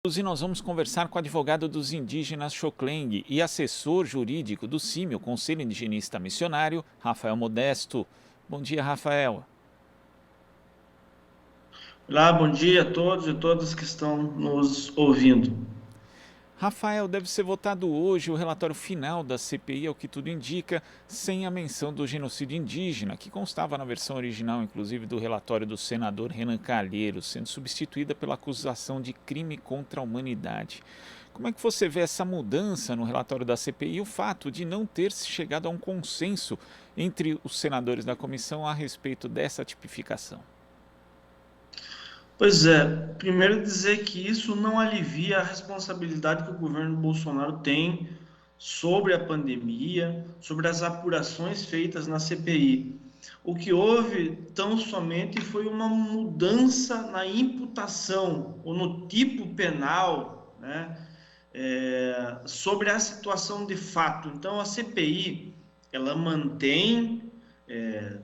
E nós vamos conversar com o advogado dos indígenas Xokleng e assessor jurídico do CIMI, o Conselho Indigenista Missionário, Rafael Modesto. Bom dia, Rafael. Olá, bom dia a todos e todas que estão nos ouvindo. Rafael, deve ser votado hoje o relatório final da CPI, ao que tudo indica, sem a menção do genocídio indígena, que constava na versão original, inclusive, do relatório do senador Renan Calheiros, sendo substituída pela acusação de crime contra a humanidade. Como é que você vê essa mudança no relatório da CPI e o fato de não ter se chegado a um consenso entre os senadores da comissão a respeito dessa tipificação? Pois é, primeiro dizer que isso não alivia a responsabilidade que o governo Bolsonaro tem sobre a pandemia, sobre as apurações feitas na CPI. O que houve tão somente foi uma mudança na imputação ou no tipo penal, né, sobre a situação de fato. Então, a CPI ela mantém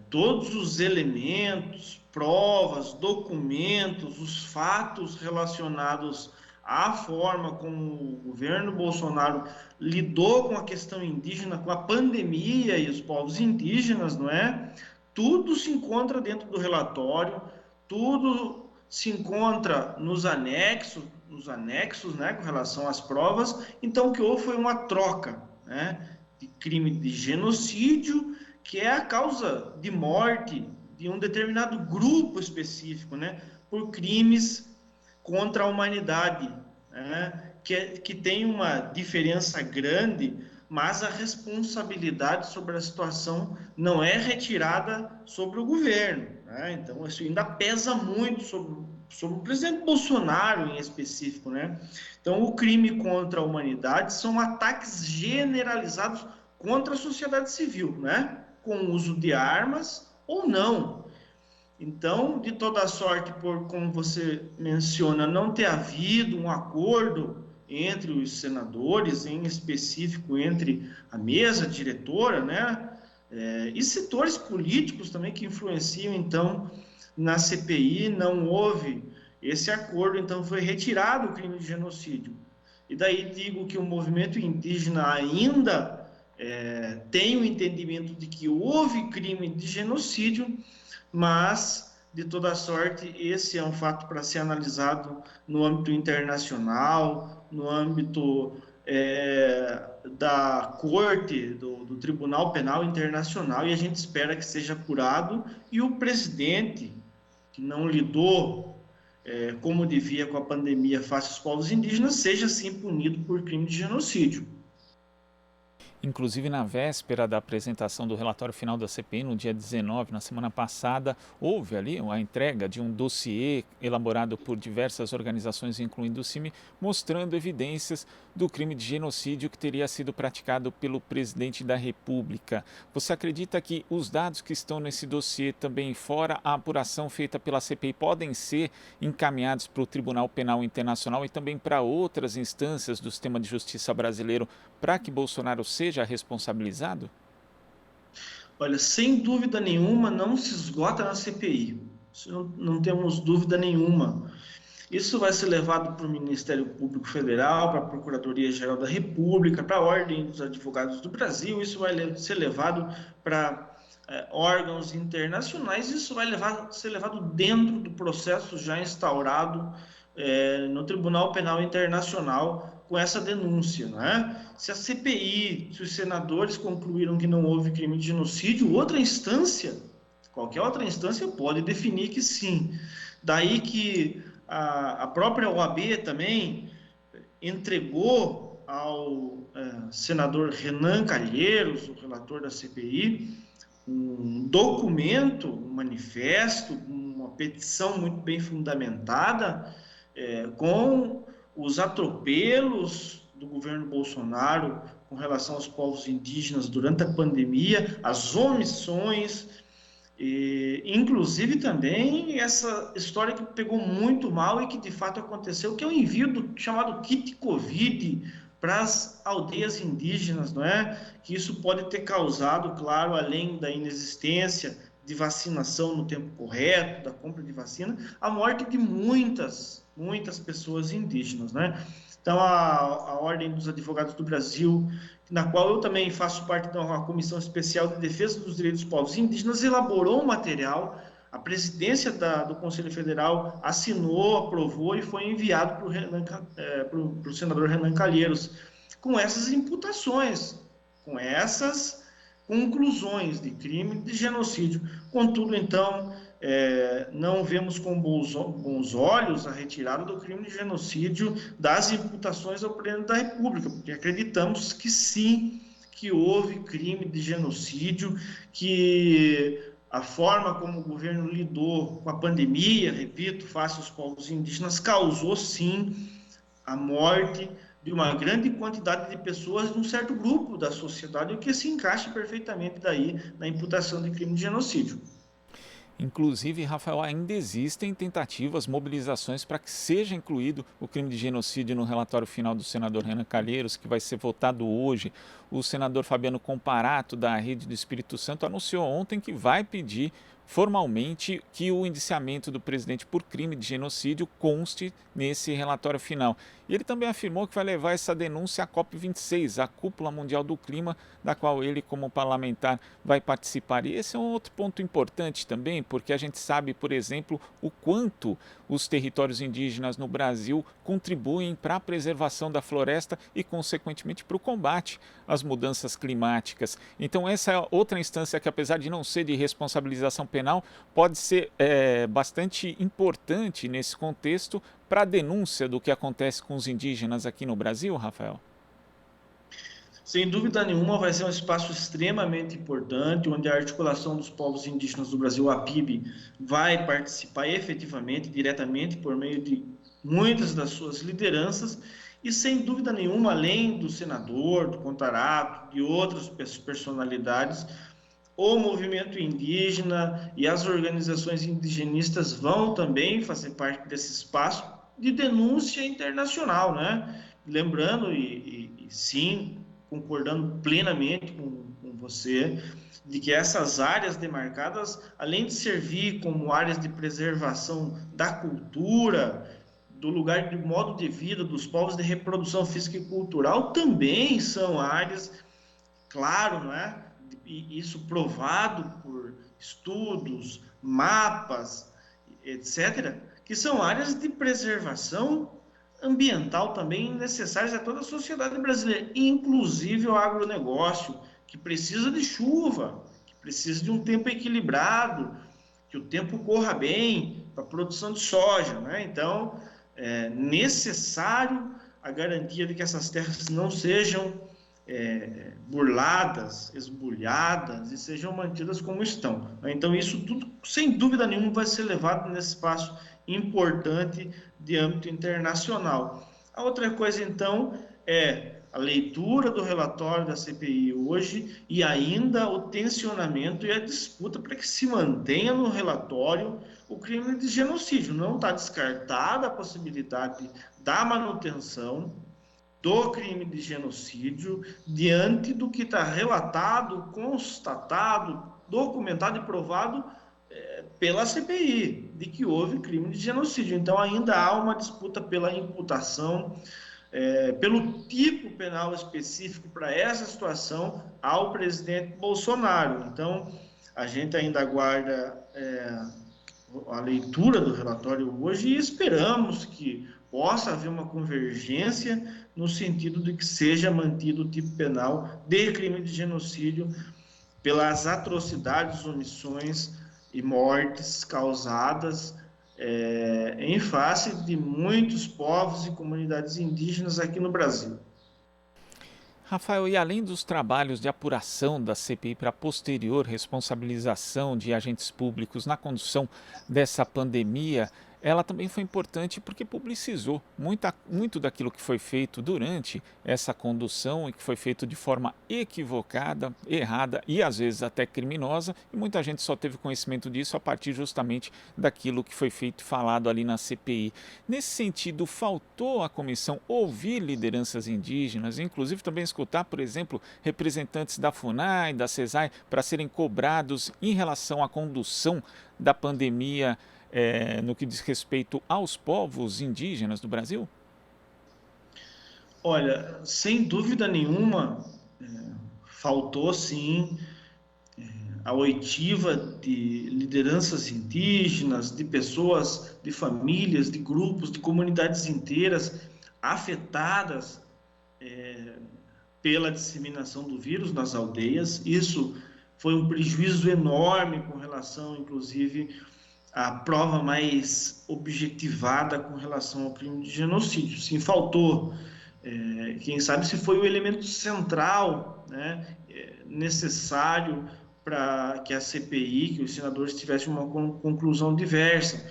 todos os elementos, provas, documentos, os fatos relacionados à forma como o governo Bolsonaro lidou com a questão indígena, com a pandemia e os povos indígenas, não é? Tudo se encontra dentro do relatório, tudo se encontra nos anexos, né, com relação às provas. Então, o que houve foi uma troca, né, de crime de genocídio, que é a causa de morte de um determinado grupo específico, né, por crimes contra a humanidade, né, que tem uma diferença grande, mas a responsabilidade sobre a situação não é retirada sobre o governo, né? Então, isso ainda pesa muito sobre o presidente Bolsonaro em específico, né? Então, o crime contra a humanidade são ataques generalizados contra a sociedade civil, né? Com uso de armas ou não. Então, de toda sorte, por como você menciona, não ter havido um acordo entre os senadores, em específico entre a mesa diretora, né, e setores políticos também que influenciam, então, na CPI, não houve esse acordo, então foi retirado o crime de genocídio. E daí digo que o movimento indígena ainda tem o entendimento de que houve crime de genocídio, mas, de toda sorte, esse é um fato para ser analisado no âmbito internacional, no âmbito da Corte, do Tribunal Penal Internacional, e a gente espera que seja apurado, e o presidente, que não lidou como devia com a pandemia face aos povos indígenas, seja sim punido por crime de genocídio. Inclusive, na véspera da apresentação do relatório final da CPI, no dia 19, na semana passada, houve ali a entrega de um dossiê elaborado por diversas organizações, incluindo o CIMI, mostrando evidências do crime de genocídio que teria sido praticado pelo presidente da República. Você acredita que os dados que estão nesse dossiê, também fora a apuração feita pela CPI, podem ser encaminhados para o Tribunal Penal Internacional e também para outras instâncias do sistema de justiça brasileiro para que Bolsonaro seja responsabilizado? Olha, sem dúvida nenhuma, não se esgota na CPI. Isso não temos dúvida nenhuma. Isso vai ser levado para o Ministério Público Federal, para a Procuradoria-Geral da República, para a Ordem dos Advogados do Brasil, isso vai ser levado para órgãos internacionais, isso vai ser levado dentro do processo já instaurado no Tribunal Penal Internacional com essa denúncia, não é? Se a CPI, se os senadores concluíram que não houve crime de genocídio, outra instância, qualquer outra instância pode definir que sim. Daí que a própria OAB também entregou ao senador Renan Calheiros, o relator da CPI, um documento, um manifesto, uma petição muito bem fundamentada, com os atropelos do governo Bolsonaro com relação aos povos indígenas durante a pandemia, as omissões, inclusive também essa história que pegou muito mal e que de fato aconteceu, que é o envio do chamado kit Covid para as aldeias indígenas, não é? Que isso pode ter causado, claro, além da inexistência de vacinação no tempo correto, da compra de vacina, a morte de muitas muitas pessoas indígenas, né? Então, a Ordem dos Advogados do Brasil, na qual eu também faço parte de uma comissão especial de defesa dos direitos dos povos indígenas, elaborou um material. A presidência do Conselho Federal assinou, aprovou e foi enviado para o senador Renan Calheiros, com essas imputações, com essas conclusões de crime de genocídio. Contudo, então, não vemos com bons olhos a retirada do crime de genocídio das imputações ao presidente da República, porque acreditamos que sim, que houve crime de genocídio, que a forma como o governo lidou com a pandemia, repito, face aos povos indígenas, causou sim a morte de uma grande quantidade de pessoas de um certo grupo da sociedade, o que se encaixa perfeitamente daí na imputação de crime de genocídio. Inclusive, Rafael, ainda existem tentativas, mobilizações para que seja incluído o crime de genocídio no relatório final do senador Renan Calheiros, que vai ser votado hoje. O senador Fabiano Comparato, da Rede do Espírito Santo, anunciou ontem que vai pedir formalmente que o indiciamento do presidente por crime de genocídio conste nesse relatório final. E ele também afirmou que vai levar essa denúncia à COP26, a Cúpula Mundial do Clima, da qual ele, como parlamentar, vai participar. E esse é um outro ponto importante também, porque a gente sabe, por exemplo, o quanto os territórios indígenas no Brasil contribuem para a preservação da floresta e, consequentemente, para o combate às mudanças climáticas. Então, essa é outra instância que, apesar de não ser de responsabilização penal, pode ser bastante importante nesse contexto para a denúncia do que acontece com os indígenas aqui no Brasil, Rafael? Sem dúvida nenhuma, vai ser um espaço extremamente importante, onde a articulação dos povos indígenas do Brasil, a PIB, vai participar efetivamente, diretamente, por meio de muitas das suas lideranças, e sem dúvida nenhuma, além do senador, do Contarato, de outras personalidades, o movimento indígena e as organizações indigenistas vão também fazer parte desse espaço de denúncia internacional, né? Lembrando, e sim, concordando plenamente com você, de que essas áreas demarcadas, além de servir como áreas de preservação da cultura, do lugar de modo de vida dos povos, de reprodução física e cultural, também são áreas, claro, né? E isso provado por estudos, mapas, etc., que são áreas de preservação ambiental também necessárias a toda a sociedade brasileira, inclusive o agronegócio, que precisa de chuva, que precisa de um tempo equilibrado, que o tempo corra bem para a produção de soja, né? Então, é necessário a garantia de que essas terras não sejam burladas, esbulhadas e sejam mantidas como estão. Então, isso tudo, sem dúvida nenhuma, vai ser levado nesse espaço importante de âmbito internacional. A outra coisa, então, é a leitura do relatório da CPI hoje e ainda o tensionamento e a disputa para que se mantenha no relatório o crime de genocídio. Não está descartada a possibilidade da manutenção do crime de genocídio diante do que está relatado, constatado, documentado e provado pela CPI, de que houve crime de genocídio. Então, ainda há uma disputa pela imputação, pelo tipo penal específico para essa situação ao presidente Bolsonaro. Então, a gente ainda aguarda a leitura do relatório hoje e esperamos que possa haver uma convergência no sentido de que seja mantido o tipo penal de crime de genocídio pelas atrocidades, omissões e mortes causadas em face de muitos povos e comunidades indígenas aqui no Brasil. Rafael, e além dos trabalhos de apuração da CPI para posterior responsabilização de agentes públicos na condução dessa pandemia, ela também foi importante porque publicizou muito daquilo que foi feito durante essa condução e que foi feito de forma equivocada, errada e às vezes até criminosa, e muita gente só teve conhecimento disso a partir justamente daquilo que foi feito e falado ali na CPI. Nesse sentido, faltou à comissão ouvir lideranças indígenas, inclusive também escutar, por exemplo, representantes da FUNAI, da CESAI, para serem cobrados em relação à condução da pandemia no que diz respeito aos povos indígenas do Brasil? Olha, sem dúvida nenhuma, faltou sim a oitiva de lideranças indígenas, de pessoas, de famílias, de grupos, de comunidades inteiras afetadas pela disseminação do vírus nas aldeias. Isso foi um prejuízo enorme com relação, inclusive, à prova mais objetivada com relação ao crime de genocídio. Sim, faltou. Quem sabe se foi o elemento central, né, necessário para que a CPI, que os senadores tivessem uma conclusão diversa.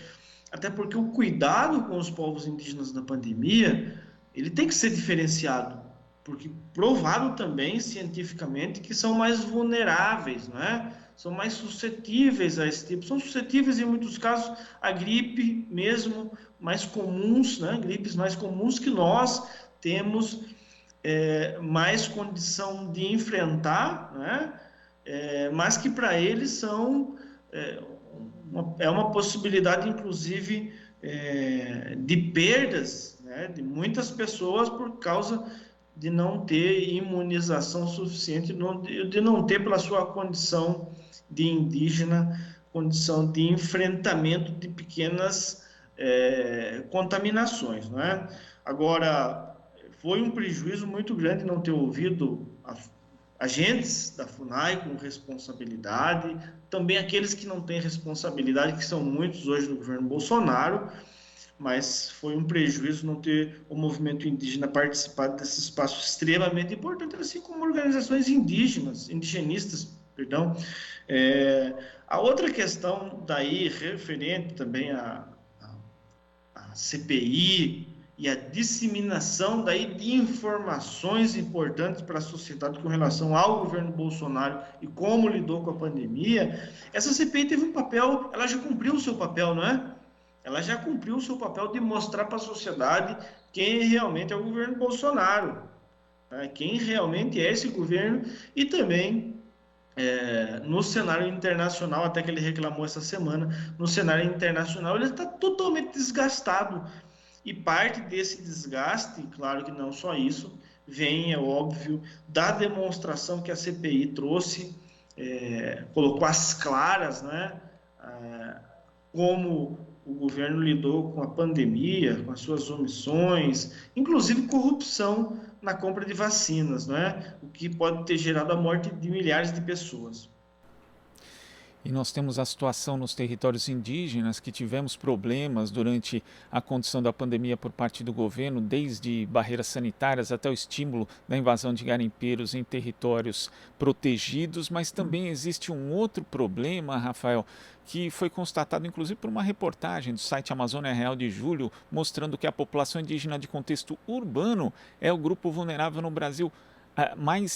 Até porque o cuidado com os povos indígenas na pandemia, ele tem que ser diferenciado, porque provado também cientificamente que são mais vulneráveis, não é? São mais suscetíveis a esse tipo, são suscetíveis em muitos casos à gripe mesmo mais comuns, né? Gripes mais comuns que nós temos mais condição de enfrentar, né? Mas que para eles são uma possibilidade, inclusive, de perdas, né, de muitas pessoas por causa de não ter imunização suficiente, de não ter, pela sua condição de indígena, condição de enfrentamento de pequenas contaminações, não é? Agora, foi um prejuízo muito grande não ter ouvido agentes da FUNAI com responsabilidade, também aqueles que não têm responsabilidade, que são muitos hoje no governo Bolsonaro, mas foi um prejuízo não ter o movimento indígena participado desse espaço extremamente importante, assim como organizações indigenistas, perdão. A outra questão daí, referente também à CPI, e a disseminação daí de informações importantes para a sociedade com relação ao governo Bolsonaro e como lidou com a pandemia, essa CPI teve um papel, ela já cumpriu o seu papel, não é? Ela já cumpriu o seu papel de mostrar para a sociedade quem realmente é o governo Bolsonaro, né? Quem realmente é esse governo, e também no cenário internacional, até que ele reclamou essa semana, no cenário internacional ele está totalmente desgastado. E parte desse desgaste, claro que não só isso, vem, é óbvio, da demonstração que a CPI trouxe, colocou às claras, né, como o governo lidou com a pandemia, com as suas omissões, inclusive corrupção na compra de vacinas, né, o que pode ter gerado a morte de milhares de pessoas. E nós temos a situação nos territórios indígenas, que tivemos problemas durante a condição da pandemia por parte do governo, desde barreiras sanitárias até o estímulo da invasão de garimpeiros em territórios protegidos, mas também existe um outro problema, Rafael, que foi constatado inclusive por uma reportagem do site Amazônia Real de julho, mostrando que a população indígena de contexto urbano é o grupo vulnerável no Brasil.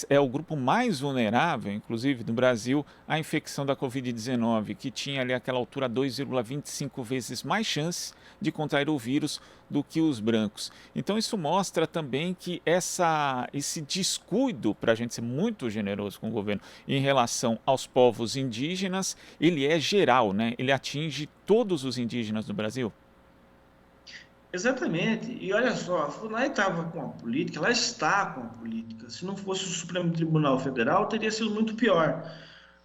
É o grupo mais vulnerável, inclusive, do Brasil, à infecção da Covid-19, que tinha ali aquela altura 2,25 vezes mais chances de contrair o vírus do que os brancos. Então isso mostra também que esse descuido, para a gente ser muito generoso com o governo, em relação aos povos indígenas, ele é geral, né? Ele atinge todos os indígenas do Brasil. Exatamente. E olha só, a FUNAI estava com a política, ela está com a política. Se não fosse o Supremo Tribunal Federal, teria sido muito pior.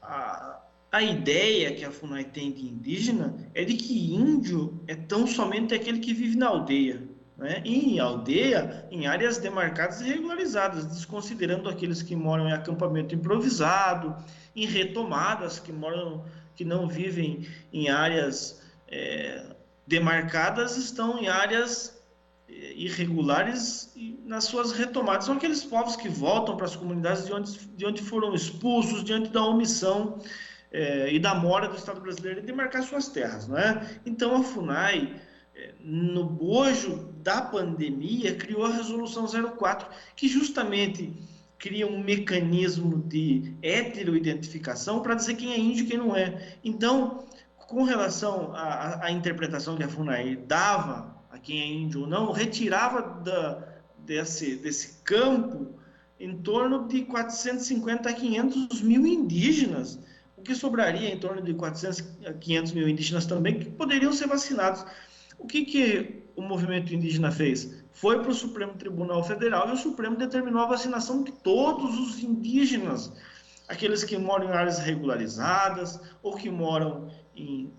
A ideia que a FUNAI tem de indígena é de que índio é tão somente aquele que vive na aldeia, né? E em aldeia, em áreas demarcadas e regularizadas, desconsiderando aqueles que moram em acampamento improvisado, em retomadas, que não vivem em áreas demarcadas, estão em áreas irregulares e nas suas retomadas. São aqueles povos que voltam para as comunidades de onde foram expulsos, diante da omissão e da mora do Estado brasileiro de demarcar suas terras, não é? Então a FUNAI, no bojo da pandemia, criou a Resolução 04, que justamente cria um mecanismo de heteroidentificação para dizer quem é índio e quem não é. Então, com relação à interpretação que a FUNAI dava a quem é índio ou não, retirava desse campo em torno de 450 a 500 mil indígenas, o porque sobraria em torno de 400 a 500 mil indígenas também que poderiam ser vacinados. O que o movimento indígena fez? Foi para o Supremo Tribunal Federal e o Supremo determinou a vacinação de todos os indígenas, aqueles que moram em áreas regularizadas ou que moram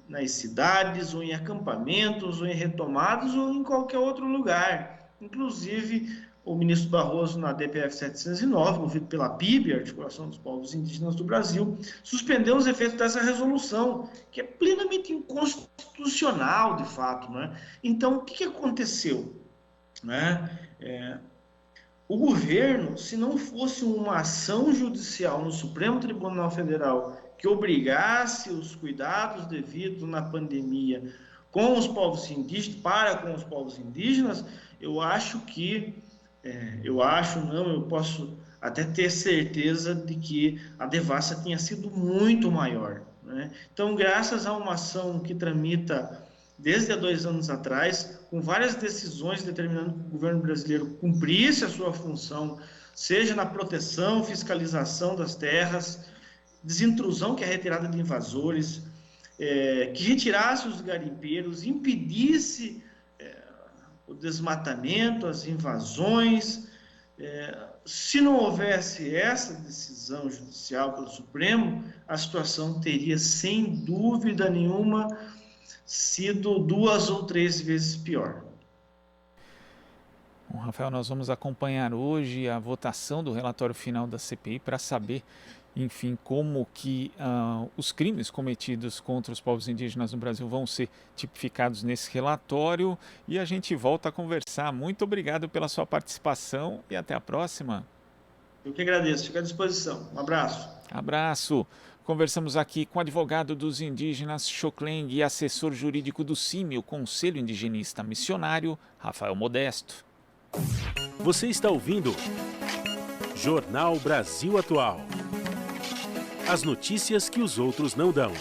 nas cidades ou em acampamentos ou em retomados ou em qualquer outro lugar. Inclusive, o ministro Barroso, na DPF 709, movido pela PIB, Articulação dos Povos Indígenas do Brasil, suspendeu os efeitos dessa resolução, que é plenamente inconstitucional, de fato. Né? Então, o que aconteceu? O governo, se não fosse uma ação judicial no Supremo Tribunal Federal que obrigasse os cuidados devidos na pandemia com os povos indígenas, para com os povos indígenas, eu posso até ter certeza de que a devassa tinha sido muito maior. Né? Então, graças a uma ação que tramita desde há 2 anos atrás, com várias decisões determinando que o governo brasileiro cumprisse a sua função, seja na proteção, fiscalização das terras, desintrusão, que é a retirada de invasores, que retirasse os garimpeiros, impedisse o desmatamento, as invasões. Se não houvesse essa decisão judicial pelo Supremo, a situação teria, sem dúvida nenhuma, sido 2 ou 3 vezes pior. Bom, Rafael, nós vamos acompanhar hoje a votação do relatório final da CPI para saber, enfim, como que os crimes cometidos contra os povos indígenas no Brasil vão ser tipificados nesse relatório, e a gente volta a conversar. Muito obrigado pela sua participação e até a próxima. Eu que agradeço, fico à disposição. Um abraço. Abraço. Conversamos aqui com o advogado dos indígenas Xokleng e assessor jurídico do CIMI, o Conselho Indigenista Missionário, Rafael Modesto. Você está ouvindo Jornal Brasil Atual. As notícias que os outros não dão.